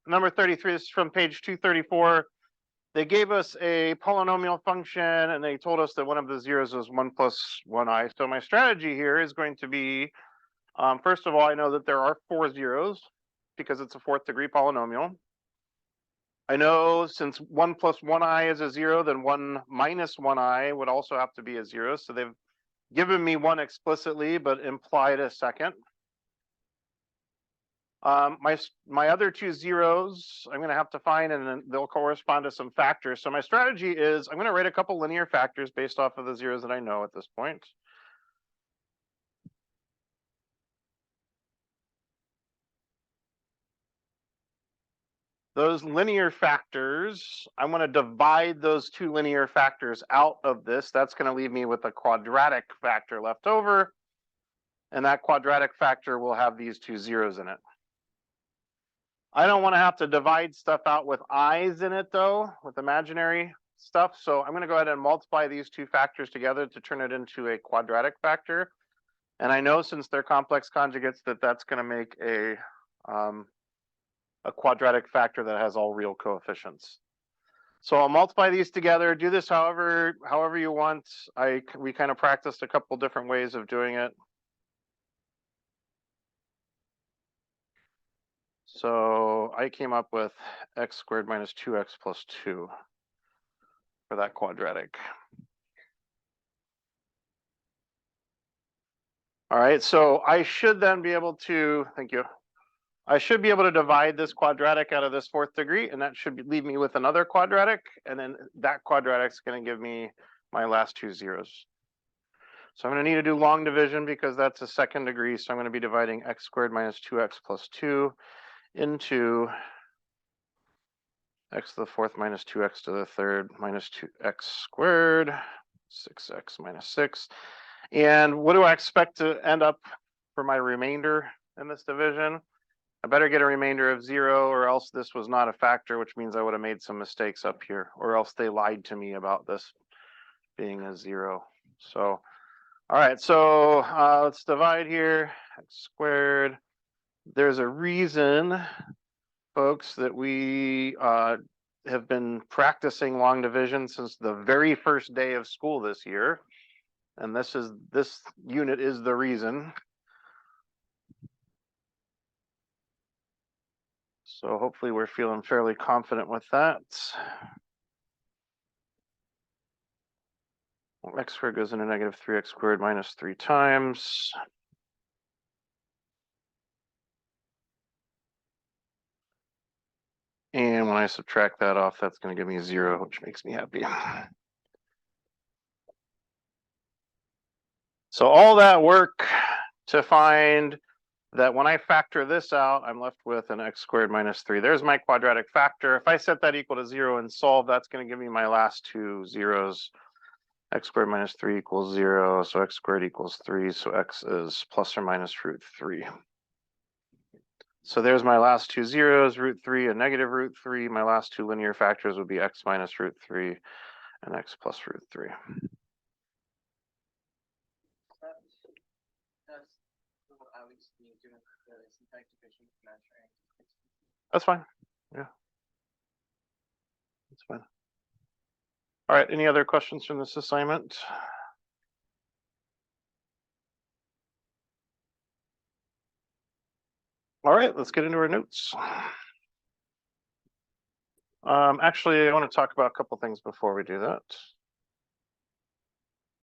number 33, this is from page 234. They gave us a polynomial function and they told us that one of the zeros was 1 plus 1i. So my strategy here is going to be, first of all, I know that there are 4 zeros because it's a 4th degree polynomial. I know since 1 plus 1i is a 0, then 1 minus 1i would also have to be a 0. So they've given me one explicitly, but implied a second. My other 2 zeros, I'm going to have to find, and they'll correspond to some factors. So my strategy is I'm going to write a couple linear factors based off of the zeros that I know at this point. Those linear factors, I'm going to divide those 2 linear factors out of this. That's going to leave me with a quadratic factor left over. And that quadratic factor will have these 2 zeros in it. I don't want to have to divide stuff out with i's in it, though, with imaginary stuff. So I'm going to go ahead and multiply these 2 factors together to turn it into a quadratic factor. And I know since they're complex conjugates that that's going to make a quadratic factor that has all real coefficients. So I'll multiply these together, do this however you want. We kind of practiced a couple different ways of doing it. So I came up with x squared minus 2x plus 2 for that quadratic. All right, so I should then be able to, thank you. I should be able to divide this quadratic out of this 4th degree, and that should leave me with another quadratic, and then that quadratic is going to give me my last 2 zeros. So I'm going to need to do long division because that's a 2nd degree, so I'm going to be dividing x squared minus 2x plus 2 into x to the 4th minus 2x to the 3rd minus 2x squared, 6x minus 6. And what do I expect to end up for my remainder in this division? I better get a remainder of 0, or else this was not a factor, which means I would have made some mistakes up here, or else they lied to me about this being a 0. So, all right, so let's divide here, x squared. There's a reason, folks, that we have been practicing long division since the very first day of school this year. And this unit is the reason. So hopefully we're feeling fairly confident with that. Well, x squared goes into negative 3x squared minus 3 times. And when I subtract that off, that's going to give me 0, which makes me happy. So all that work to find that when I factor this out, I'm left with an x squared minus 3. There's my quadratic factor. If I set that equal to 0 and solve, that's going to give me my last 2 zeros. X squared minus 3 equals 0, so x squared equals 3, so x is plus or minus root 3. So there's my last 2 zeros, root 3 and negative root 3. My last 2 linear factors would be x minus root 3 and x plus root 3. That's fine. Yeah. That's fine. All right, any other questions from this assignment? All right, let's get into our notes. Actually, I want to talk about a couple things before we do that.